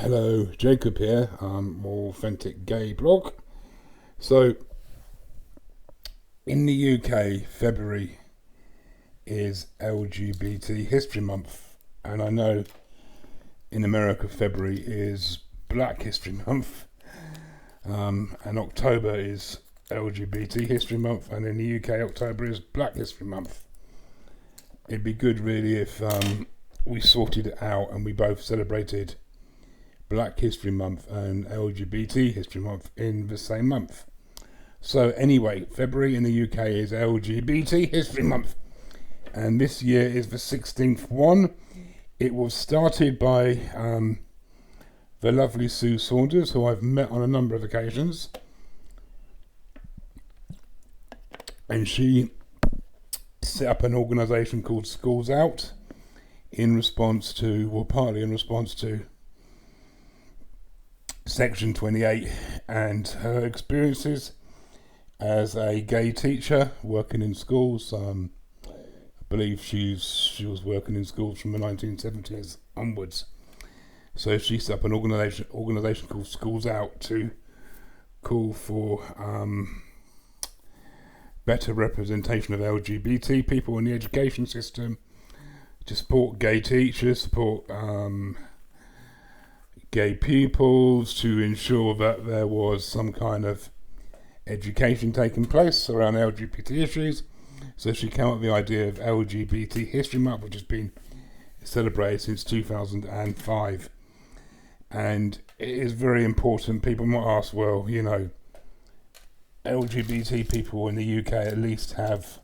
Hello, Jacob here, Authentic Gay Blog. So, in the UK, February is LGBT History Month, and I know in America, February is Black History Month, and October is LGBT History Month, and in the UK, October is Black History Month. It'd be good, really, if we sorted it out and we both celebrated Black History Month and LGBT History Month in the same month. So anyway, February in the UK is LGBT History Month, and this year is the 16th one. It was started by the lovely Sue Saunders, who I've met on a number of occasions, and she set up an organisation called Schools Out partly in response to Section 28 and her experiences as a gay teacher working in schools. I believe she was working in schools from the 1970s onwards. So she set up an organisation called Schools Out to call for better representation of LGBT people in the education system, to support gay teachers, support gay pupils, to ensure that there was some kind of education taking place around LGBT issues. So she came up with the idea of LGBT History Month, which has been celebrated since 2005. And it is very important. People might ask, well, you know, LGBT people in the UK at least have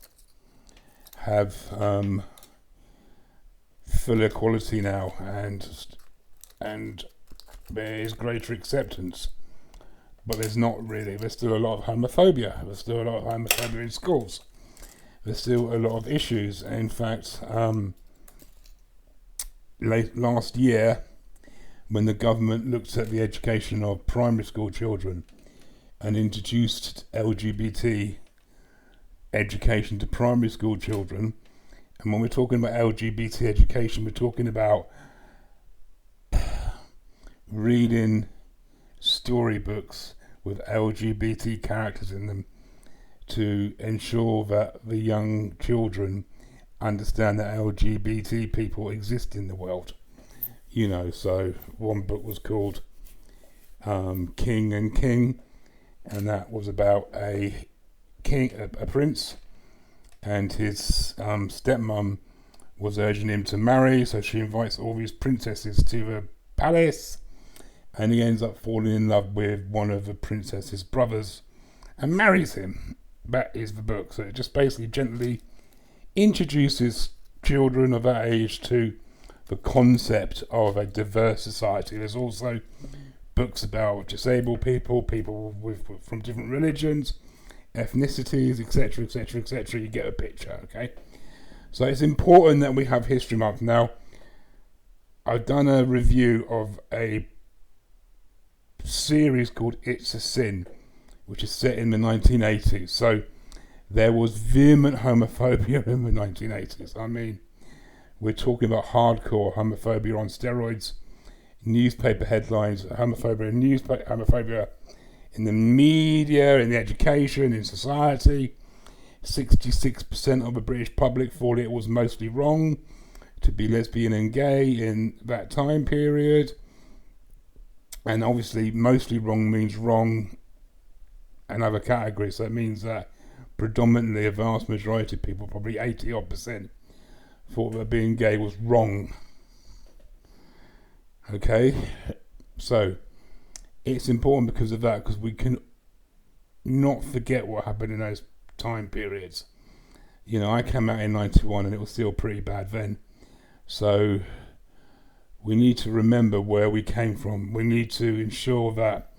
full equality now, and there is greater acceptance, but there's not really. There's still a lot of homophobia. There's still a lot of homophobia in schools. There's still a lot of issues. In fact, last year, when the government looked at the education of primary school children and introduced LGBT education to primary school children, and when we're talking about LGBT education, we're talking about reading storybooks with LGBT characters in them to ensure that the young children understand that LGBT people exist in the world. You know, so one book was called King and King, and that was about a prince, and his stepmom was urging him to marry, so she invites all these princesses to the palace, and he ends up falling in love with one of the princess's brothers and marries him. That is the book. So it just basically gently introduces children of that age to the concept of a diverse society. There's also books about disabled people from different religions, ethnicities, etc., etc., etc. You get a picture, okay? So it's important that we have History Month. Now, I've done a review of a series called It's a Sin, which is set in the 1980s. So there was vehement homophobia in the 1980s. I mean, we're talking about hardcore homophobia on steroids, newspaper headlines, homophobia in the media, in the education, in society. 66% of the British public thought it was mostly wrong to be lesbian and gay in that time period. And obviously, mostly wrong means wrong another category. So it means that predominantly a vast majority of people, probably 80% thought that being gay was wrong. Okay, so it's important because of that, because we can not forget what happened in those time periods. You know, I came out in 91 and it was still pretty bad then. So we need to remember where we came from. We need to ensure that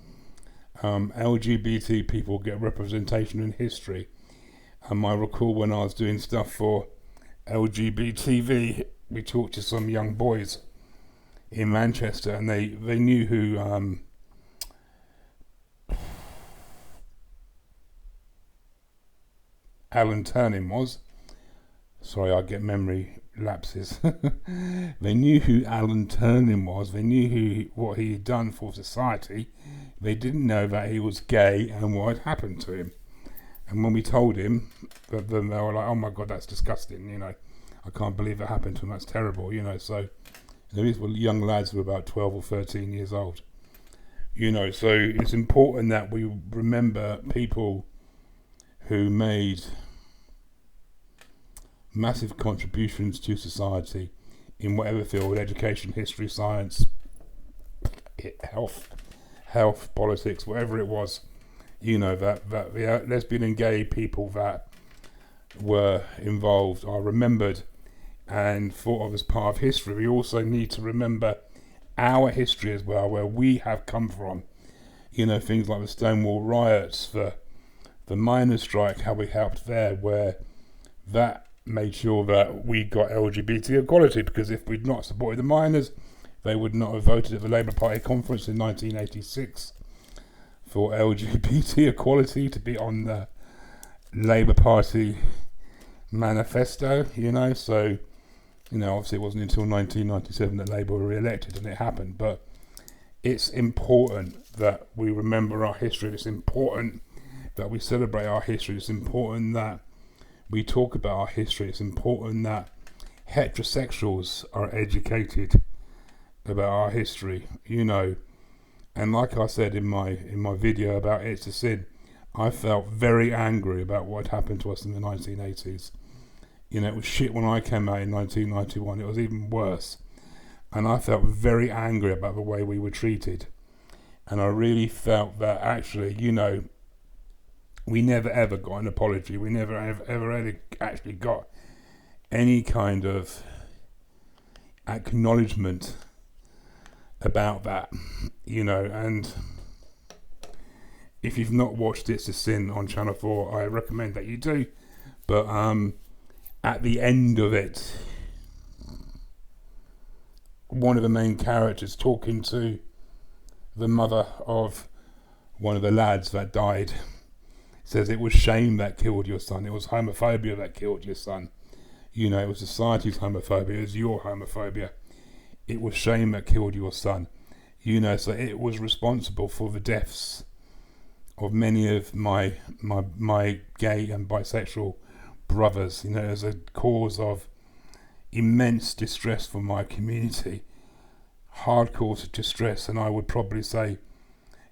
LGBT people get representation in history. I recall when I was doing stuff for LGBTV, we talked to some young boys in Manchester, and they knew who Alan Turning was. Sorry, I get memory lapses. They knew who Alan Turing was. They knew what he had done for society. They didn't know that he was gay and what had happened to him. And when we told him, then they were like, "Oh my God, that's disgusting. I can't believe that happened to him. That's terrible." So these were young lads who were about 12 or 13 years old. So it's important that we remember people who made massive contributions to society in whatever field: education, history, science, health, politics, whatever it was. That the lesbian and gay people that were involved are remembered and thought of as part of history. We also need to remember our history as well, where we have come from. Things like the Stonewall riots, the miners' strike, how we helped there, where that made sure that we got LGBT equality, because if we'd not supported the miners, they would not have voted at the Labour Party conference in 1986 for LGBT equality to be on the Labour Party manifesto, so obviously it wasn't until 1997 that Labour were re-elected and it happened. But it's important that we remember our history. It's important that we celebrate our history. It's important that we talk about our history. It's important that heterosexuals are educated about our history, and like I said in my video about It's a Sin, I felt very angry about what happened to us in the 1980s. It was shit when I came out in 1991. It was even worse. And I felt very angry about the way we were treated. And I really felt that actually, we never ever got an apology. We never ever actually got any kind of acknowledgement about that, and if you've not watched It's a Sin on Channel 4, I recommend that you do. But at the end of it, one of the main characters talking to the mother of one of the lads that died says it was shame that killed your son. It was homophobia that killed your son. It was society's homophobia. It was your homophobia. It was shame that killed your son. So it was responsible for the deaths of many of my gay and bisexual brothers. As a cause of immense distress for my community, hardcore distress, and I would probably say,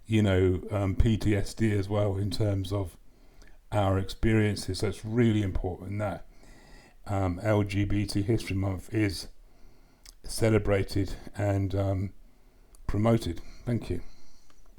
PTSD as well in terms of our experiences. So it's really important that LGBT History Month is celebrated and promoted. Thank you.